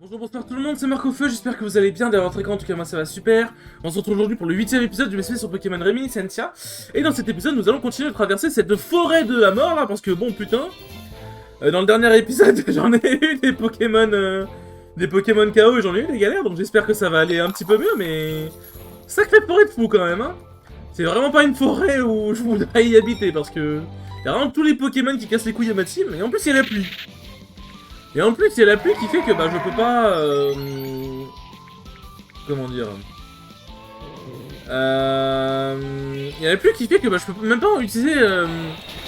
Bonjour, bonsoir tout le monde, c'est Marco-Feu, j'espère que vous allez bien, derrière votre écran, en tout cas moi ça va super. On se retrouve aujourd'hui pour le 8ème épisode du MSV sur Pokémon Reminiscentia. Et dans cet épisode, nous allons continuer de traverser cette forêt de la mort là, parce que bon putain, dans le dernier épisode, j'en ai eu des Pokémon KO et j'en ai eu des galères, donc j'espère que ça va aller un petit peu mieux, mais... Sacrée forêt de fou quand même, hein. C'est vraiment pas une forêt où je voudrais y habiter, parce que... Il y a vraiment tous les Pokémon qui cassent les couilles à ma team, et en plus il y a la pluie. Et en plus, il y a la pluie qui fait que bah, je peux pas... Comment dire... Il y a la pluie qui fait que bah, je peux même pas utiliser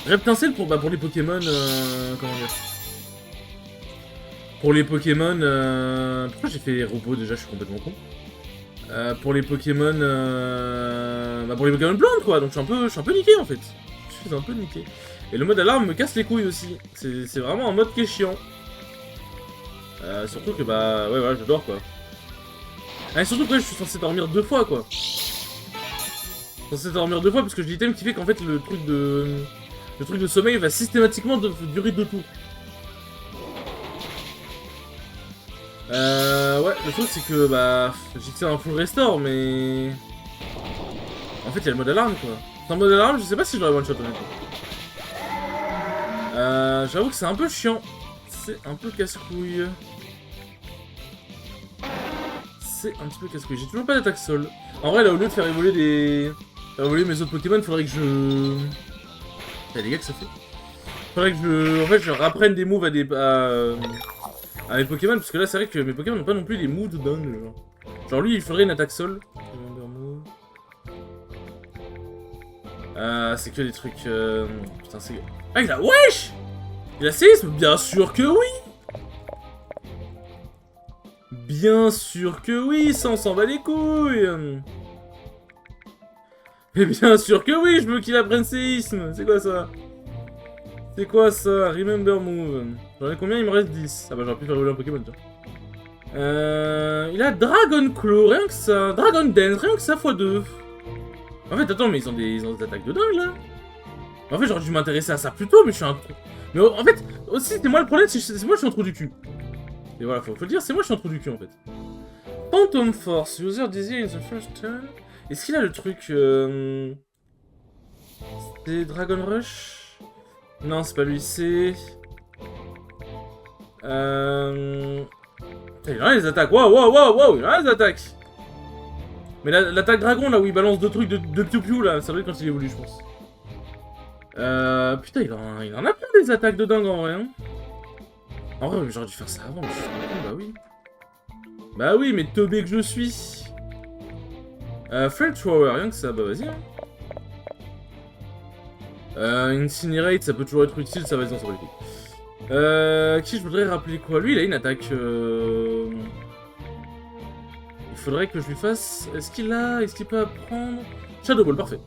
Reptincelle pour les Pokémon... Comment dire... Pour les Pokémon... Pourquoi j'ai fait les robots déjà? Je suis complètement con. Pour les Pokémon... pour les Pokémon plantes quoi, donc je suis un peu niqué en fait. Je suis un peu niqué. Et le mode alarme me casse les couilles aussi. C'est vraiment un mode qui est chiant. Surtout que bah ouais voilà je dors quoi. Ah, et surtout que je suis censé dormir 2 fois quoi. Censé dormir 2 fois parce que j'ai l'item qui fait qu'en fait le truc de sommeil va systématiquement durer 2 tours. Ouais le truc c'est que bah j'ai que c'est un full restore mais en fait il y a le mode alarme quoi. Sans mode alarme je sais pas si j'aurais one shot honnêtement. J'avoue que c'est un peu chiant. C'est un peu casse-couille. C'est un petit peu casse-couille. J'ai toujours pas d'attaque sol. En vrai, là, au lieu de faire évoluer mes autres Pokémon, faudrait que je... Y'a des gars que ça fait. Faudrait que je rapprenne des moves à mes Pokémon, parce que là, c'est vrai que mes Pokémon n'ont pas non plus des moves de dingue, genre lui, il faudrait une attaque sol. C'est que des trucs... Putain, c'est... Ah, il a... Wesh! Il a séisme? Bien sûr que oui! Bien sûr que oui, ça on s'en bat les couilles. Mais bien sûr que oui, je veux qu'il apprenne séisme. C'est quoi ça? C'est quoi ça? Remember move. J'en ai combien? Il me reste 10. Ah bah j'aurais pu faire évoluer un Pokémon, tiens. Il a Dragon Claw, rien que ça. Dragon Dance, rien que ça x2. En fait, attends, mais ils ont des attaques de dingue là. En fait, j'aurais dû m'intéresser à ça plus tôt, mais je suis un trou. Mais en fait, aussi, c'est moi le problème, c'est moi je suis un trou du cul. Et voilà, faut le dire, c'est moi je suis un trou du cul en fait. Phantom Force, user dizzy in the first turn. Est-ce qu'il a le truc c'est Dragon Rush? Non, c'est pas lui, c'est... Putain, il a les attaques, waouh, il a les attaques. Mais l'attaque dragon là où il balance 2 trucs de piou-piou là, ça doit être quand il évolue je pense. Putain, il en a plein des attaques de dingue en vrai, hein. En vrai, j'aurais dû faire ça avant, mais je suis con, bah oui. Bah oui, mais teubé que je suis. Flamethrower, rien que ça, bah vas-y. Hein. Incinerate, ça peut toujours être utile, ça va être dans son qui je voudrais rappeler quoi? Lui, il a une attaque... Il faudrait que je lui fasse... Est-ce qu'il peut apprendre... Shadow Ball, parfait.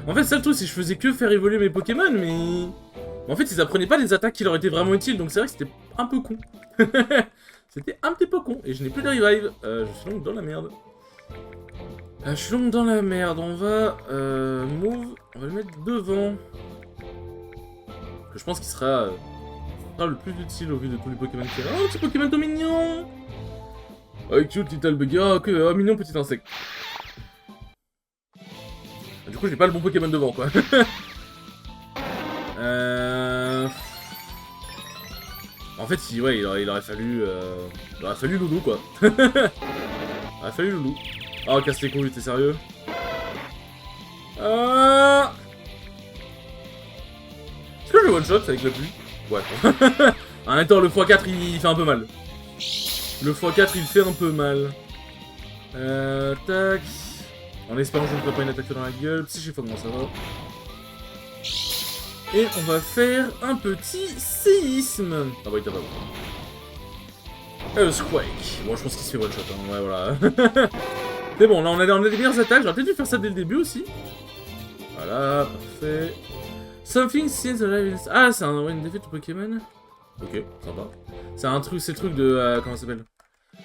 En fait, ça le truc, c'est que je faisais que faire évoluer mes Pokémon, mais... En fait, ils apprenaient pas les attaques qui leur étaient vraiment utiles, donc c'est vrai que c'était un peu con. C'était un petit peu con, et je n'ai plus de revive. Je suis donc dans la merde. Je suis donc dans la merde, on va... move, on va le mettre devant. Que je pense qu'il sera le plus utile au vu de tous les Pokémon qu'il y a. Oh, petit Pokémon tout mignon! Oh, cute little buggy, oh, mignon petit insecte. Du coup, j'ai pas le bon Pokémon devant, quoi. En fait, ouais, il aurait fallu... Il aurait fallu Loulou, quoi. Il aurait fallu Loulou. Oh, casse les couilles, t'es sérieux? Est-ce que je one-shot avec la pluie? Ouais. En même temps, le x4, il fait un peu mal. Le x4, il fait un peu mal. Tac. En espérant que je ne ferai pas une attaque dans la gueule. Psychiphone, ça va. Et on va faire un petit séisme. Ah bah il t'a pas bon. Squake. Bon, je pense qu'il se fait one shot, hein. Ouais, voilà. Mais bon, là on a des meilleures attaques. J'aurais peut-être dû faire ça dès le début aussi. Voilà, parfait. Something since the live. Ah, c'est une défaite de Pokémon. Ok, sympa. C'est le truc de. Comment ça s'appelle?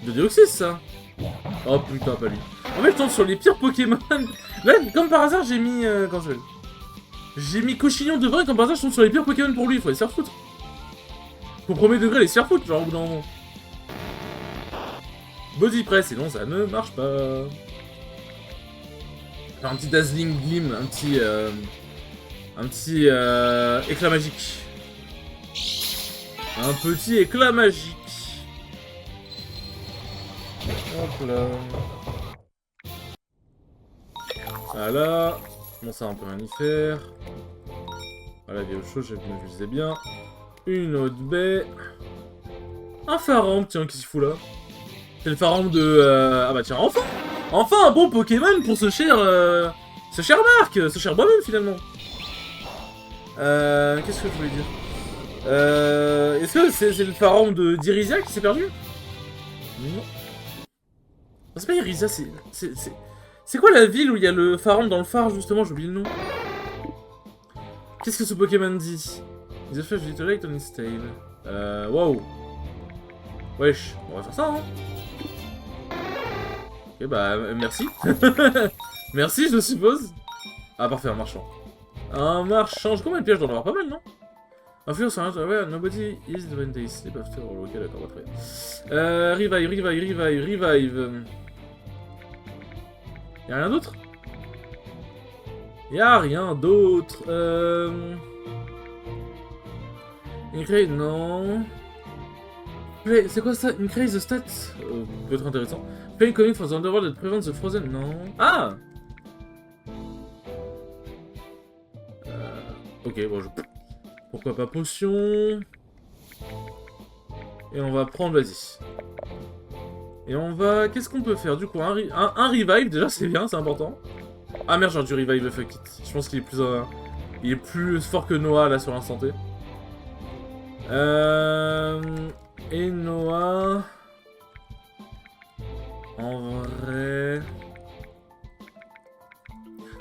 De Deoxys, ça. Oh putain, pas lui. En fait, je tombe sur les pires Pokémon. Là, comme par hasard, j'ai mis. Comment ça s'appelle? J'ai mis Cochignon devant et comme par hasard, je tombe sur les pires Pokémon pour lui. Il faut les faire foutre. Au premier degré, les se faire foutre, genre au bout d'un moment. Body press, sinon ça ne marche pas. Alors, un petit Dazzling Gleam, un petit éclat magique. Un petit éclat magique. Hop là. Voilà. Bon, ça, on peut rien y faire. Voilà, il y a autre chose, je me disais bien. Une autre baie. Un Farambe, tiens, qui s'y fout là? C'est le Farambe de... Ah bah tiens, enfin! Enfin un bon Pokémon pour ce cher Marc, ce cher Boimon finalement. Qu'est-ce que je voulais dire? Est-ce que c'est le Farambe de d'Irisia qui s'est perdu? Non. C'est pas Irisia, c'est quoi la ville où il y a le Farambe dans le phare justement? J'ai oublié le nom. Qu'est-ce que ce Pokémon dit? Ils ont fait Little Light on his tail. Wow. Wesh, on va faire ça, hein. Ok, bah, merci. Merci, je suppose. Ah, parfait, un marchand. Un marchand, combien de pièges? J'en avoir pas mal, non? Influence, ouais, nobody is when they sleep after all. Ok, d'accord, bah, très bien. Revive. Y'a rien d'autre? Y'a rien d'autre. Increase, non. C'est quoi ça? Increase the stats? Peut être intéressant. Play coming for the underworld that prevents the frozen, non. Ah! Ok, bon, pourquoi pas potion? Et on va prendre, vas-y. Et on va... Qu'est-ce qu'on peut faire du coup? Un revive, déjà, c'est bien, c'est important. Ah merde, j'aurais dû revive le fuck it. Je pense qu'il est plus... il est plus fort que Noah, là, sur l'instant T. Et Noah... En vrai...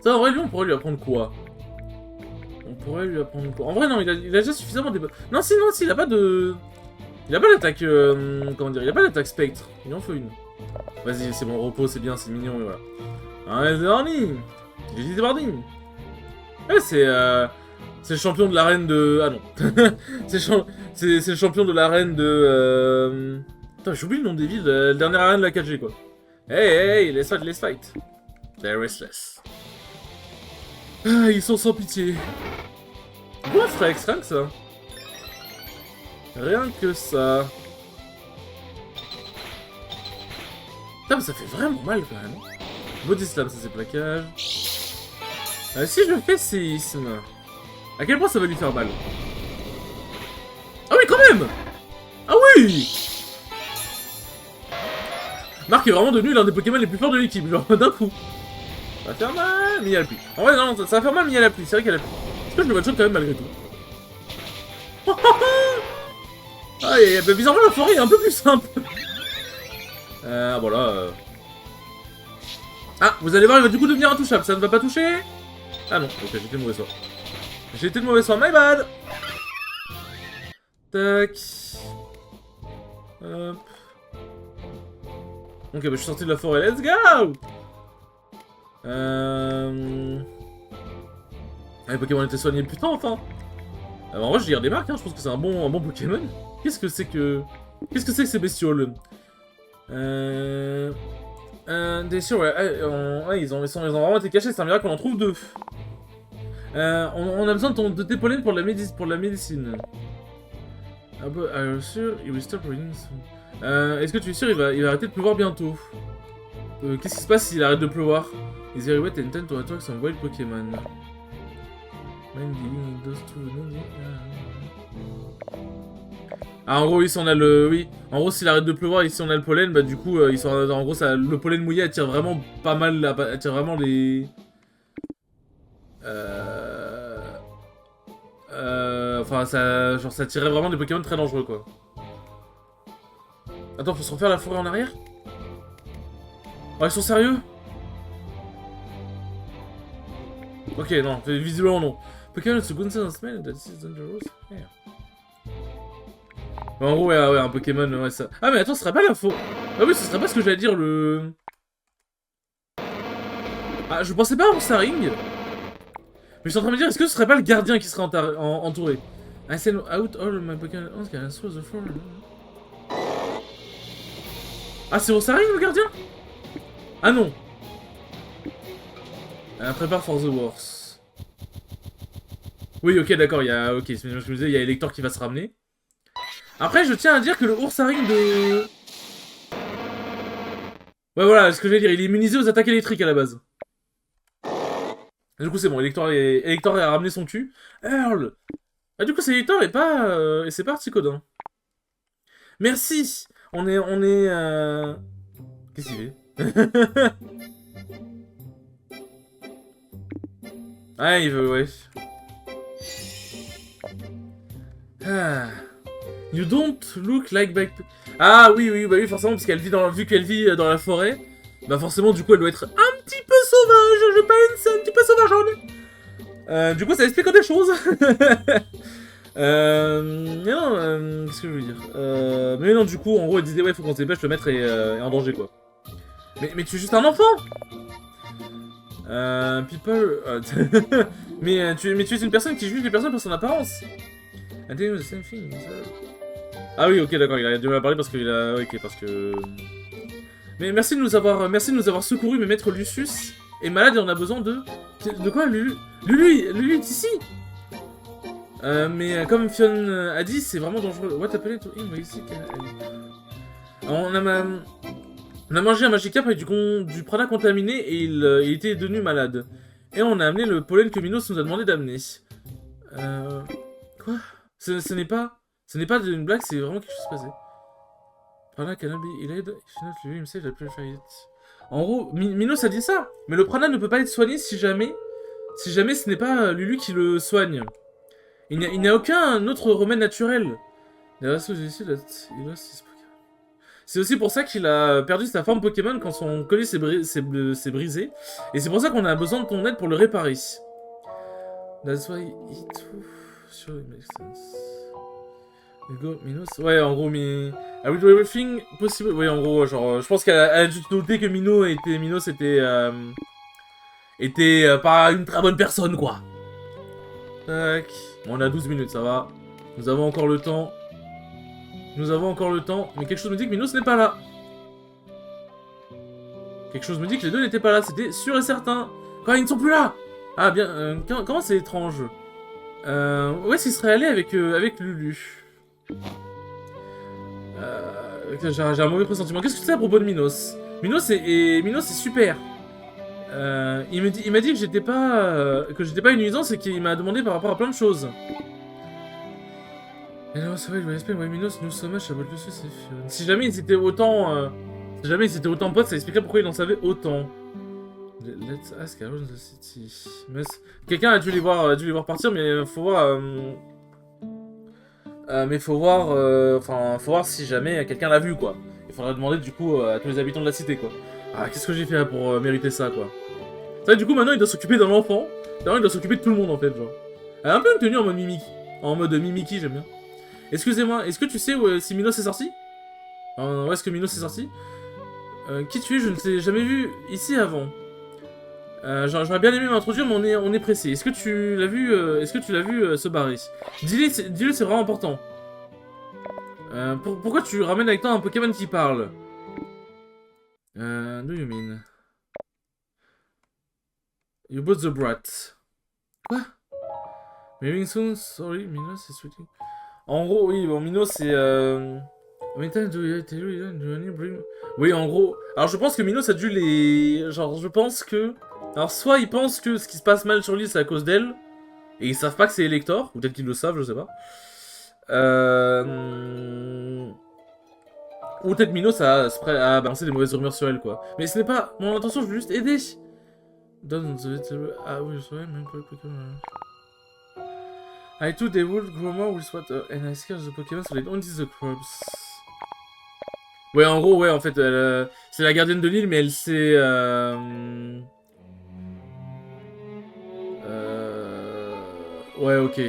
Ça, en vrai, lui, on pourrait lui apprendre quoi? En vrai, non, il a déjà suffisamment de... Non, il a pas de... Il a pas d'attaque... comment dire? Il a pas d'attaque spectre. Il en faut une. Vas-y, c'est bon, repos, c'est bien, c'est mignon, et voilà. Un warning. J'ai dit warning. Ouais, c'est le champion de l'arène de... Ah non. c'est le champion de l'arène de... Putain, j'oublie le nom des villes. La dernière arène de la 4G, quoi. Hey, let's fight. They're restless. Ah, ils sont sans pitié. Pourquoi Frex, rien que ça? Rien que ça. Putain, mais ça fait vraiment mal, quand même. Body Slam, ça c'est plaquage. Si je fais séisme, à quel point ça va lui faire mal? Ah oui, quand même! Ah oui! Marc est vraiment devenu l'un des Pokémon les plus forts de l'équipe, genre d'un coup. Ça va faire mal, mais il y a la pluie. En vrai, non, ça va faire mal, mais il y a la pluie. C'est vrai qu'il y a la pluie. Est-ce que je le one-shot quand même malgré tout? Ah, et bah, bizarrement, la forêt est un peu plus simple. Voilà. Ah, vous allez voir, il va du coup devenir intouchable. Ça ne va pas toucher? Ah non, ok, j'ai été le mauvais soir. J'ai été le mauvais soir, my bad. Tac. Hop. Ok, bah je suis sorti de la forêt, let's go! Les Pokémon étaient soignés, putain, enfin! En vrai, je dirais des marques, hein, je pense que c'est un bon Pokémon. Qu'est-ce que c'est que ces bestioles? Des sûr, ouais, ils ont vraiment été cachés, c'est un miracle qu'on en trouve deux. On a besoin de tes pollens pour la médecine. Ah bah, sûr, il will stop raining soon. Est-ce que tu es sûr il va arrêter de pleuvoir bientôt? Qu'est-ce qui se passe s'il arrête de pleuvoir? Is very wet and tend to attack some wild Pokémon. Ah, en gros, ici on a le... Oui, en gros, s'il arrête de pleuvoir, ici on a le pollen, bah du coup, en gros, le pollen mouillé attire vraiment pas mal... attire vraiment les... Enfin, ça attirait vraiment des Pokémon très dangereux, quoi. Attends, faut se refaire la forêt en arrière? Oh, ils sont sérieux? Ok, non, visiblement non. Pokémon is a good sense man that is dangerous. Yeah. En gros, ouais, un Pokémon, ouais, ça... Ah, mais attends, ce serait pas la forêt... Ah oui, ce serait pas ce que j'allais dire, le... Ah, je pensais pas à Saring. Mais je suis en train de me dire, est-ce que ce serait pas le gardien qui serait entouré? I send out all my Pokémon can throw the floor. Ah, c'est Ursaring le gardien? Ah non. Prépare for the worst. Oui, ok, d'accord, il y a... Ok, je me disais, il y a Elector qui va se ramener. Après, je tiens à dire que le Ursaring de... Ouais, voilà, ce que je vais dire, il est immunisé aux attaques électriques à la base. Du coup, c'est bon, Elector a ramené son cul. Earl. Ah, du coup, c'est Elector et pas... Et c'est pas Articodin. Merci. On est. Qu'est-ce qu'il fait? Ah, il veut, ouais. Ah. You don't look like back... Ah oui, oui, bah oui, forcément, parce qu'elle vit dans... Vu qu'elle vit dans la forêt, bah forcément, du coup, elle doit être un petit peu sauvage. Je pense, un petit peu sauvage. Du coup, ça explique des choses. Mais non, qu'est-ce que je veux dire mais non, du coup, en gros, elle disait, ouais, faut qu'on se dépêche, le maître est en danger, quoi. Mais tu es juste un enfant. People... mais tu es une personne qui juge les personnes pour son apparence. I think the same thing. Ah oui, ok, d'accord, il a dû me parler parce qu'il a... Ok, parce que... Mais merci de nous avoir secouru, mais maître Lucius est malade et on a besoin de... De quoi, Lulu? Lulu est ici. Mais comme Fion a dit, c'est vraiment dangereux. What happened to him? On a mangé un Magikarp avec du prana contaminé et il était devenu malade. Et on a amené le pollen que Minos nous a demandé d'amener. Quoi? Ce n'est pas une blague, c'est vraiment quelque chose qui s'est passé. Prana cannot be healed if not Lulu himself that purified it. En gros, Minos a dit ça, mais le prana ne peut pas être soigné si jamais ce n'est pas Lulu qui le soigne. Il n'y a aucun autre remède naturel. C'est aussi pour ça qu'il a perdu sa forme Pokémon quand son collier s'est brisé. Et c'est pour ça qu'on a besoin de ton aide pour le réparer. That's why it sure it makes sense. You go, Minos. Ouais, en gros, I will do everything possible. Ouais, en gros, genre, je pense qu'elle a juste noté que Minos était pas une très bonne personne, quoi. Tac. Bon, on a 12 minutes, ça va. Nous avons encore le temps. Mais quelque chose me dit que Minos n'est pas là. Quelque chose me dit que les deux n'étaient pas là, c'était sûr et certain. Quand ils ne sont plus là. Ah bien, comment c'est étrange. Où est-ce qu'il serait allé avec Lulu? J'ai un mauvais pressentiment. Qu'est-ce que tu sais à propos de Minos? Minos est super. Il m'a dit que j'étais pas une nuisance et qu'il m'a demandé par rapport à plein de choses. Si jamais ils étaient autant potes, ça expliquerait pourquoi il en savait autant. Let's ask around the city. Quelqu'un a dû les voir partir, mais faut voir. Faut voir si jamais quelqu'un l'a vu, quoi. Il faudrait demander du coup à tous les habitants de la cité, quoi. Ah, qu'est-ce que j'ai fait là pour mériter ça, quoi. C'est vrai, du coup, maintenant il doit s'occuper d'un enfant. Maintenant il doit s'occuper de tout le monde en fait, genre. Elle a un peu une tenue en mode Mimiki. En mode Mimiki, j'aime bien. Excusez-moi, est-ce que tu sais si Minos est sorti? Où est-ce que Minos est sorti? Qui tu es? Je ne t'ai jamais vu ici avant. J'aurais bien aimé m'introduire, mais on est pressé. Est-ce que tu l'as vu, se barrer? Dis-le, c'est vraiment important. Pourquoi tu ramènes avec toi un Pokémon qui parle? Do you mean? You bought the brat. Quoi? Maybe soon, sorry, Minos is waiting. En gros, oui, bon, Minos c'est... Oui, en gros... Alors, je pense que Minos a dû les... Genre, je pense que... Alors, soit ils pensent que ce qui se passe mal sur l'île, c'est à cause d'elle, et ils savent pas que c'est Elector, ou peut-être qu'ils le savent, je sais pas. Ou peut-être Minos a balancé des mauvaises rumeurs sur elle, quoi. Mais ce n'est pas... Mon intention, je veux juste aider. Ah oui, je saurais même pas le Pokémon. I too they would grow more with what and I scare the Pokémon so they don't eat the crops. Ouais, en gros, ouais, en fait, c'est la gardienne de l'île, mais elle s'est... Ouais, ok.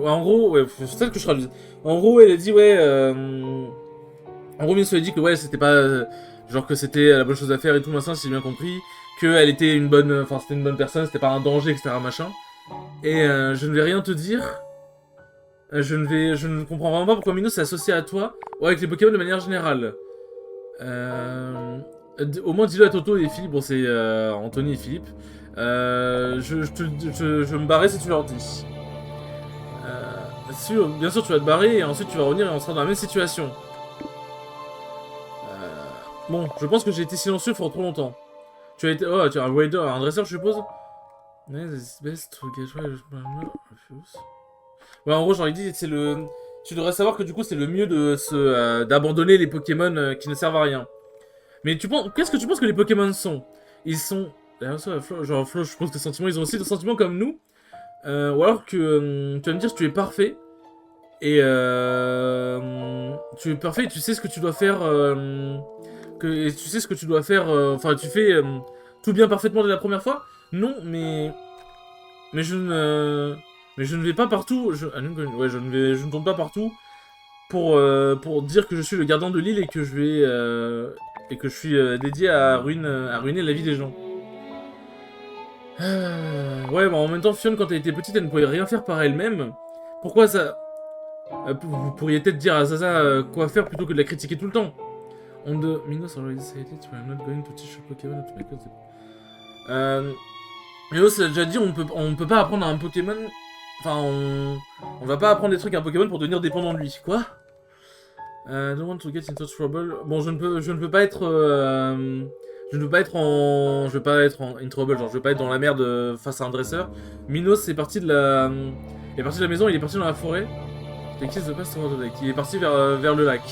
En gros, ouais, c'est ça que je traduis. En gros, elle a dit, ouais... En gros, Minos a dit que, ouais, c'était pas... genre que c'était la bonne chose à faire et tout, machin, si j'ai bien compris. qu'elle était une bonne... Enfin, c'était une bonne personne, c'était pas un danger, etc. machin. Et je ne vais rien te dire. Je ne comprends vraiment pas pourquoi Minos s'est associé à toi, ou avec les Pokémon de manière générale. Au moins dis-le à Toto et Philippe, bon c'est Anthony et Philippe. Je vais me barrer si tu leur dis. Bien sûr tu vas te barrer et ensuite tu vas revenir et on sera dans la même situation. Bon, je pense que j'ai été silencieux pour trop longtemps. Tu as été... Oh, tu es un raider, un dresseur je suppose. Ouais, en gros, j'aurais dit, c'est le... Tu devrais savoir que du coup, c'est le mieux de d'abandonner les Pokémon qui ne servent à rien. Mais tu penses... Qu'est-ce que tu penses que les Pokémon sont? Ils sont... Genre, Flo, je pense que les sentiments, ils ont aussi des sentiments comme nous. Ou alors que tu vas me dire que tu es parfait. Et tu es parfait et tu sais ce que tu dois faire... et tu sais ce que tu dois faire... Enfin, tu fais tout bien parfaitement dès la première fois. Non, mais je ne... Mais je ne vais pas partout, je ne tombe pas partout pour dire que je suis le gardien de l'île et que je vais et que je suis dédié à ruiner la vie des gens. Ouais, bah en même temps, Fion, quand elle était petite, elle ne pouvait rien faire par elle-même. Pourquoi ça... vous pourriez peut-être dire à Zaza quoi faire plutôt que de la critiquer tout le temps. Minos already said it, we're not going to teach a Pokémon to make us... Minos a déjà dit, on ne peut pas apprendre à un Pokémon... Enfin, on va pas apprendre des trucs à un Pokémon pour devenir dépendant de lui. Quoi? Don't want to get into trouble. Bon, je ne peux pas être... je ne peux pas être en... Je veux pas être en in trouble, genre je veux pas être dans la merde face à un dresseur. Minos est parti de la... Il est parti de la maison, il est parti dans la forêt. Il est parti vers le lac.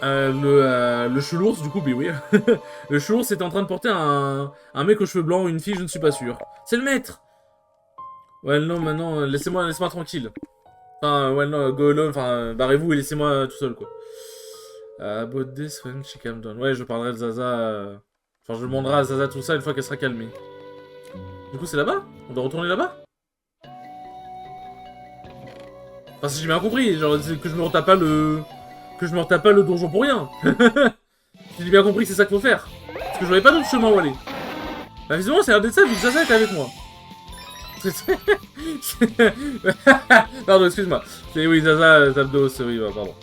Le chelours, du coup, mais oui. Le chelours était en train de porter un mec aux cheveux blancs ou une fille, je ne suis pas sûr. C'est le maître! Ouais, non, maintenant, laissez-moi tranquille. Enfin, ouais, non, go alone, enfin, barrez-vous et laissez-moi tout seul, quoi. About this when she calm down. Ouais, je parlerai de Zaza... Enfin, je demanderai à Zaza tout ça une fois qu'elle sera calmée. Du coup, c'est là-bas? On doit retourner là-bas? Enfin, si j'ai bien compris, genre, que je me retape pas le... Que je me retape pas le donjon pour rien. J'ai bien compris que c'est ça qu'il faut faire. Parce que j'aurais pas d'autre chemin où aller. Bah, visiblement, ça a l'air d'être ça, vu que Zaza était avec moi. Pardon, excuse-moi. C'est oui, Zaza, Zapdos, oui, bah, pardon.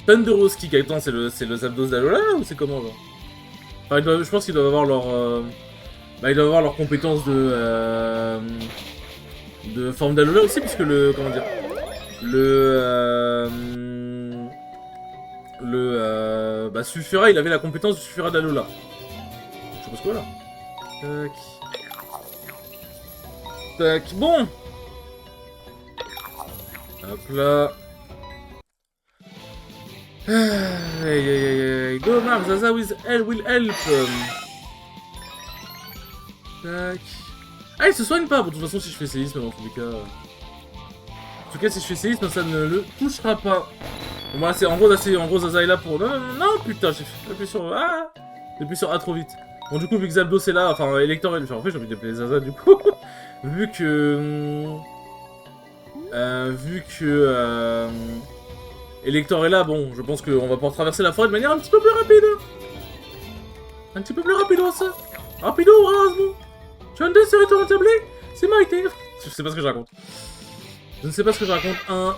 Thunderous Kick, attends, c'est le Zapdos d'Alola ou c'est comment, genre? Enfin, je pense qu'ils doivent avoir leur... Bah, ils doivent avoir leurs compétences de forme d'Alola aussi, puisque le... Comment dire? Bah, Sulfura, il avait la compétence du Sulfura d'Alola. Je suppose quoi, là? Tac. Tac, bon! Hop là. Go Mark, Zaza will help. Tac. Ah, il se soigne pas. Bon, de toute façon, si je fais séisme, dans tous les cas... En tout cas, si je fais séisme, ça ne le touchera pas. Bon, bah, en gros, Zaza est là pour... Non, putain, j'ai appuyé sur... Ah! J'ai appuyé sur A trop vite. Bon, du coup, vu que Zapdos est là, enfin, Elector est... En fait, j'ai envie d'appeler Zaza, du coup. Vu que... Elector est là, bon, je pense qu'on va pouvoir traverser la forêt de manière un petit peu plus rapide. Un petit peu plus rapido, ça. Rapido, Rasmo. Tu as une sur retour entablé? C'est Maïté. Je sais pas ce que je raconte. Je ne sais pas ce que je raconte. Un...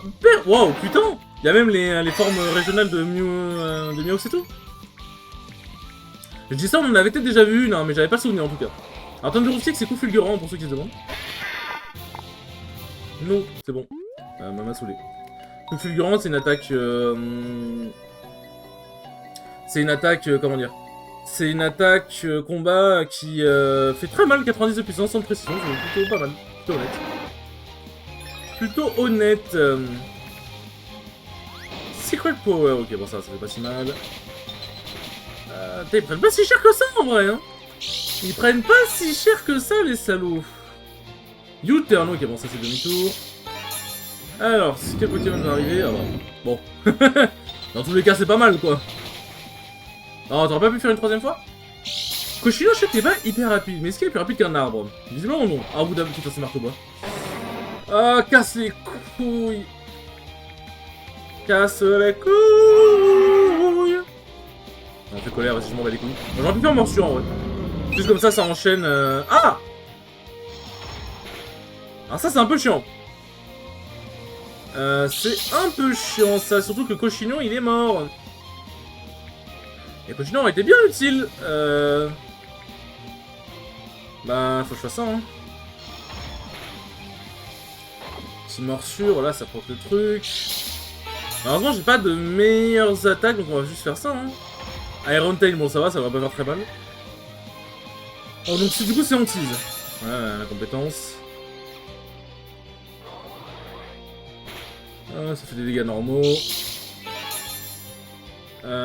Wow, putain. Il y a même les formes régionales de Mew c'est tout. Je dis ça, on en avait peut-être déjà vu une, hein, mais j'avais pas le souvenir en tout cas. Alors, Thunder Kick, c'est coup fulgurant pour ceux qui se demandent. Non, c'est bon. M'a saoulé. Coup fulgurant, c'est une attaque... C'est une attaque... comment dire? C'est une attaque combat qui fait très mal, 90 de puissance sans précision. C'est plutôt pas mal. Plutôt honnête. Plutôt honnête. Secret Power. Ok, bon, ça fait pas si mal. Ils prennent pas si cher que ça en vrai, hein. Ils prennent pas si cher que ça, les salauds. U-turn, ok, bon, ça c'est demi-tour. Alors, si quel Pokémon va arriver? Ah bah, bon. Dans tous les cas, c'est pas mal, quoi. Non, t'aurais pas pu faire une troisième fois? Koshino, je sais que t'es pas hyper rapide, mais est-ce qu'il est plus rapide qu'un arbre? Visiblement non. Ah, bout d'un petit c'est marteau bas. Ah, casse les couilles. Casse les couilles. On fait colère, vas-y, je m'en bats les couilles. J'aurais pu faire morsure en vrai. Juste comme ça enchaîne. Ah! Alors ça, c'est un peu chiant. C'est un peu chiant ça, surtout que Cochignon il est mort. Et Cochignon aurait été bien utile. Bah, faut que je fasse ça, hein. Petite morsure, là ça prend le truc. Malheureusement, j'ai pas de meilleures attaques, donc on va juste faire ça, hein. Iron Tail, bon ça va pas faire très mal. Oh, donc du coup c'est on tease. Ouais, la compétence. Ça fait des dégâts normaux.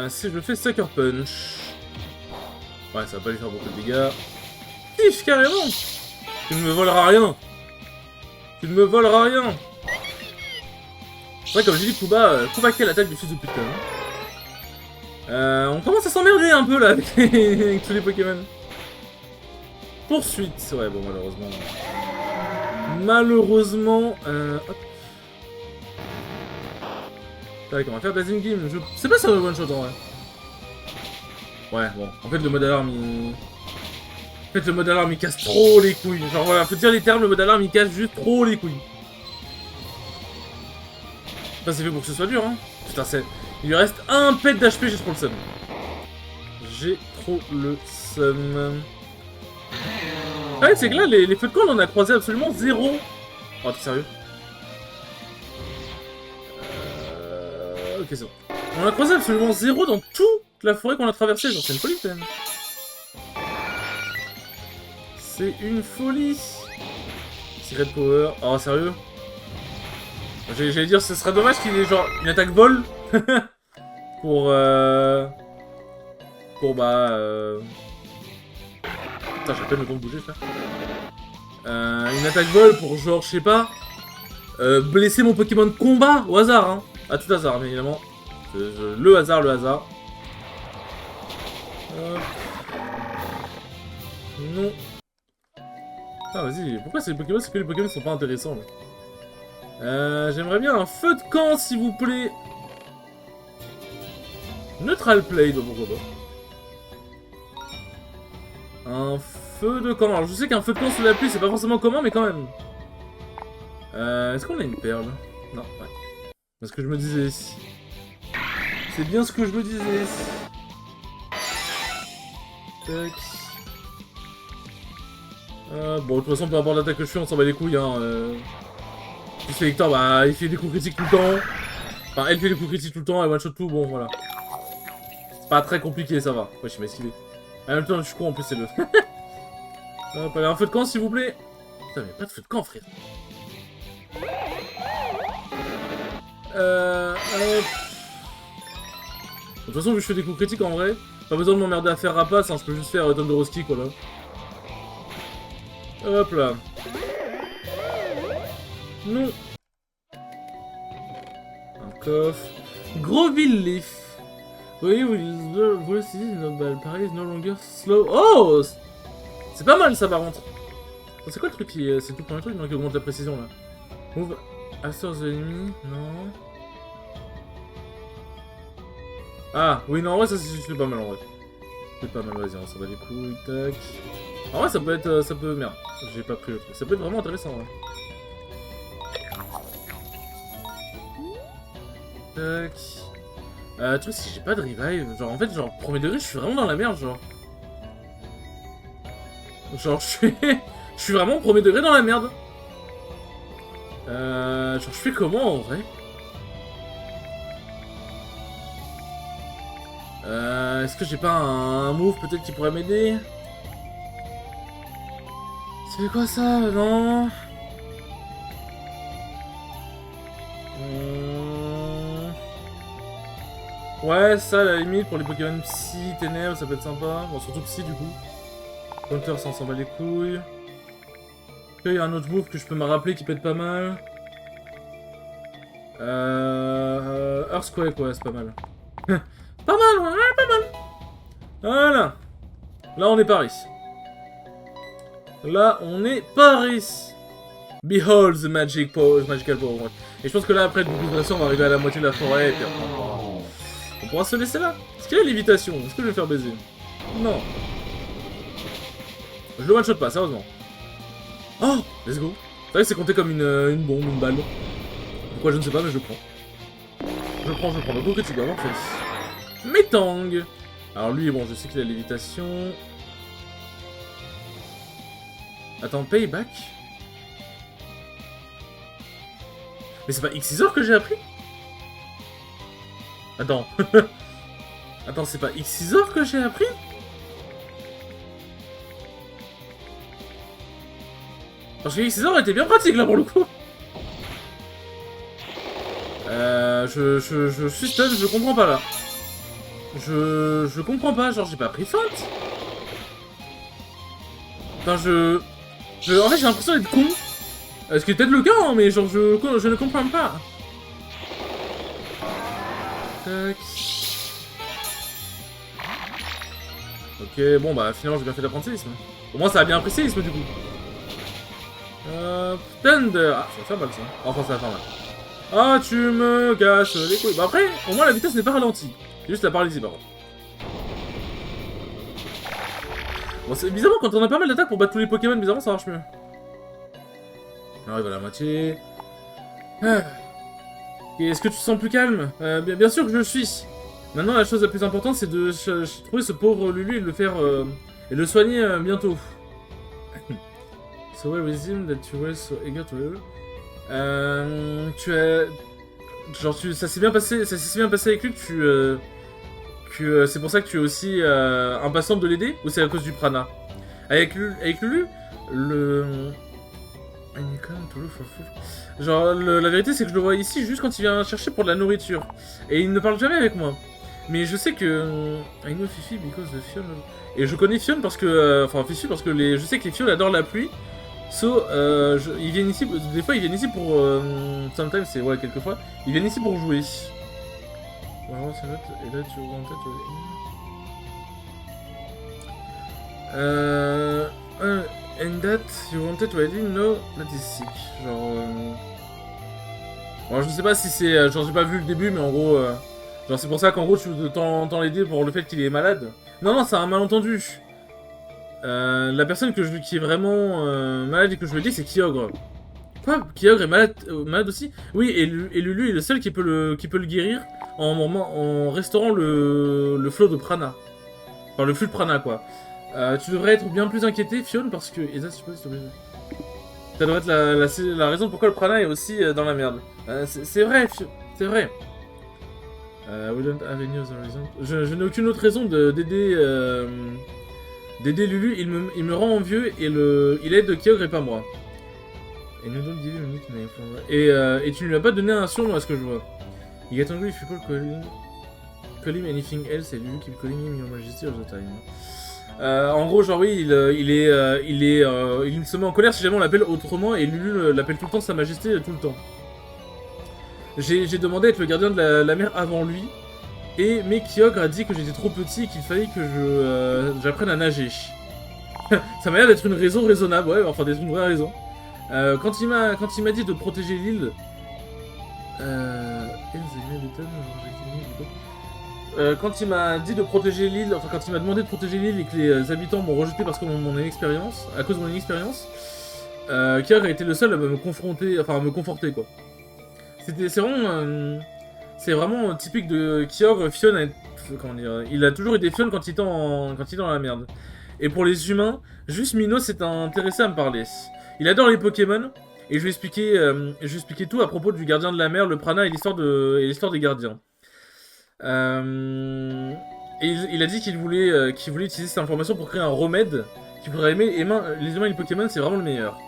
Si je fais Sucker Punch. Ouais, ça va pas lui faire beaucoup de dégâts. Pif, carrément. Tu ne me voleras rien. Tu ne me voleras rien. Ouais, comme j'ai dit, Kuba quelle attaque du fils de putain. On commence à s'emmerder un peu là avec, avec tous les Pokémon. Poursuite. Ouais, bon, malheureusement. Hop. Tac, on va faire Blazing Beam. Je sais pas si ça va one shot en vrai. Ouais, bon. En fait, le mode alarme il. En fait, le mode alarme il casse trop les couilles. Genre voilà, faut dire les termes, le mode alarme il casse juste trop les couilles. Ça, c'est fait pour que ce soit dur, hein. Putain, c'est. Il lui reste un pet d'HP, j'ai trop le seum. J'ai trop le seum. Ah ouais, c'est que là, les feux de camp, on en a croisé absolument zéro. Oh, t'es sérieux? Ok, c'est bon. On a croisé absolument zéro dans toute la forêt qu'on a traversée. Genre, c'est une folie, quand même. C'est une folie. Secret Power. Oh, sérieux? J'allais dire, ce serait dommage qu'il ait genre une attaque vol. Pour bah... Putain, j'ai à peine le temps de bouger, frère. Une attaque vol pour genre, je sais pas... blesser mon Pokémon de combat au hasard, hein. À tout hasard, bien évidemment. Le hasard, le hasard. Non. Ah, vas-y, pourquoi c'est les Pokémon? C'est que les Pokémon sont pas intéressants, là. J'aimerais bien un feu de camp, s'il vous plaît. Neutral Play, donc pourquoi pas. Un feu de camp. Alors, je sais qu'un feu de camp sous la pluie, c'est pas forcément commun, mais quand même. Est-ce qu'on a une perle? Non, ouais. C'est ce que je me disais. C'est bien ce que je me disais. Tac. Bon, de toute façon, peu importe l'attaque que je fais, on s'en bat les couilles, hein. Puis Selector, bah, il fait des coups critiques tout le temps. Enfin, elle fait des coups critiques tout le temps, elle one-shot tout, bon, voilà. C'est pas très compliqué, ça va. Ouais, je m'ai esquivé. En même temps, je suis con, en plus, c'est le... Hop, allez, un feu de camp, s'il vous plaît. Putain, mais pas de feu de camp, frère. De toute façon, vu que je fais des coups critiques, en vrai, pas besoin de m'emmerder à faire rapace, hein, je peux juste faire Thunderowski, quoi, là. Hop là. Non. Un coffre. Groville Leaf. Oui, voici notre balle. Pareil, no longer slow. Oh! C'est pas mal ça par contre. C'est quoi le truc qui. C'est tout le premier truc qui augmente la précision là. Move after the enemy. Non. Ah, oui, non, en vrai, ça c'est pas mal en vrai. C'est pas mal, vas-y, on s'en bat les couilles, tac. En vrai, ça peut être. Ça peut. Merde, j'ai pas pris le truc. Ça peut être vraiment intéressant, ouais. Tac. Tu vois, si j'ai pas de revive, genre en fait, genre, premier degré, je suis vraiment dans la merde, genre. Genre, je suis vraiment premier degré dans la merde. Genre, je fais comment en vrai? Est-ce que j'ai pas un move peut-être qui pourrait m'aider? C'est quoi ça? Non. Ouais, ça à la limite pour les Pokémon Psy, Ténèbres, ça peut être sympa. Bon, surtout Psy du coup. Counter, ça en s'en bat les couilles. Il y a un autre move que je peux me rappeler qui peut être pas mal. Earthquake, ouais, c'est pas mal. Pas mal, ouais, pas mal. Voilà. Là, on est Paris. Là, on est Paris. Behold the magical power. Et je pense que là, après, de toute façon, on va arriver à la moitié de la forêt. Et puis... On pourra se laisser là. Est-ce qu'il y a l'évitation? Est-ce que je vais me faire baiser? Non. Je le one-shot pas, sérieusement. Oh, let's go. C'est vrai que c'est compté comme une bombe, une balle. Pourquoi je ne sais pas, mais je le prends. Je le prends. Donc, coup critique, avoir fait. Metang. Alors lui, bon, je sais qu'il a l'évitation. Attends, payback. Mais c'est pas X-Scissor que j'ai appris? Attends. Attends, c'est pas X-Scissor que j'ai appris? Parce que X-Scissor était bien pratique là pour le coup. Je suis stun, je comprends pas là. Je comprends pas, genre j'ai pas pris feinte. Enfin en fait j'ai l'impression d'être con. Ce qui est peut-être le cas, hein, mais genre je ne comprends pas. Tac. Ok, bon bah finalement j'ai bien fait d'apprendre séisme. Au moins ça a bien appris séisme du coup. Thunder. Ah, ça va faire mal ça. Enfin ça va faire mal. Ah, tu me gâches les couilles. Bah après, au moins la vitesse n'est pas ralentie. C'est juste la paralysie par contre. Bon, c'est bizarrement quand on a pas mal d'attaques pour battre tous les Pokémon, bizarrement ça marche mieux. On arrive à la moitié. Ah. Est-ce que tu te sens plus calme? Bien sûr que je le suis. Maintenant la chose la plus importante c'est de trouver ce pauvre Lulu et le faire et le soigner bientôt. So well with him that you were so eager to learn. Tu as... Genre ça s'est bien passé avec lui que c'est pour ça que tu es aussi impatiente de l'aider? Ou c'est à cause du prana? Avec Lulu, genre la vérité c'est que je le vois ici juste quand il vient chercher pour de la nourriture. Et il ne parle jamais avec moi. Mais je sais que... I know Fifi because the Fion... Et je connais Fion parce que... Enfin Fifi parce que je sais que les Fion adorent la pluie. So, ils viennent ici, des fois ils viennent ici pour... sometimes c'est, ouais, quelquefois, ils viennent ici pour jouer. And that you wanted to already know that is sick. Genre... Bon, je sais pas si c'est... genre j'ai pas vu le début, mais en gros... genre c'est pour ça qu'en gros tu t'entends l'aider pour le fait qu'il est malade. Non, c'est un malentendu. La personne qui est vraiment malade et que je veux dire, c'est Kyogre. Quoi? Kyogre est malade aussi? Oui, et Lulu est le seul qui peut le guérir en restaurant le flot de prana. Enfin, le flux de prana, quoi. Tu devrais être bien plus inquiété, Fion, parce que... Et ça, je sais pas si ça devrait être la raison pourquoi le prana est aussi dans la merde. C'est vrai, Fion, c'est vrai. We don't have any other reason. Je n'ai aucune autre raison d'aider Lulu, il me rend envieux et il aide Kyogre et pas moi. Et nous don't give him a nickname. Et tu ne lui as pas donné un surnom à ce que je vois. You get angry if you call him anything else et Lulu keep calling him your majesty all the time. En gros, genre oui, il se met en colère si jamais on l'appelle autrement et Lulu l'appelle tout le temps sa majesté tout le temps. J'ai demandé à être le gardien de la mer avant lui. Mais Kyogre a dit que j'étais trop petit et qu'il fallait que j'apprenne à nager. Ça m'a l'air d'être une raison raisonnable, ouais, enfin d'être une vraie raison. Quand il m'a dit de protéger l'île... quand il m'a dit de protéger l'île, enfin quand il m'a demandé de protéger l'île et que les habitants m'ont rejeté parce que mon inexpérience, à cause de mon inexpérience, Kyogre a été le seul à me confronter, enfin à me conforter quoi. C'est vraiment typique de Kyogre. Fion, comment dire, il a toujours été Fion quand il est dans la merde. Et pour les humains, juste Minos s'est intéressé à me parler. Il adore les Pokémon, et je lui ai expliqué tout à propos du gardien de la mer, le prana et l'histoire des gardiens. Et il a dit qu'il voulait utiliser cette information pour créer un remède qui pourrait aimer les humains et les Pokémon, c'est vraiment le meilleur.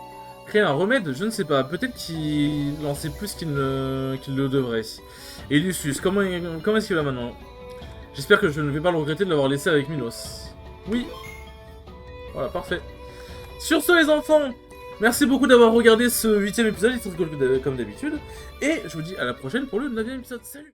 Créer un remède, je ne sais pas, peut-être qu'il en sait plus qu'il le devrait. Et Lucius, comment est-ce qu'il va maintenant? J'espère que je ne vais pas le regretter de l'avoir laissé avec Minos. Oui. Voilà, parfait. Sur ce les enfants, merci beaucoup d'avoir regardé ce 8ème épisode, il se trouve comme d'habitude. Et je vous dis à la prochaine pour le 9ème épisode. Salut!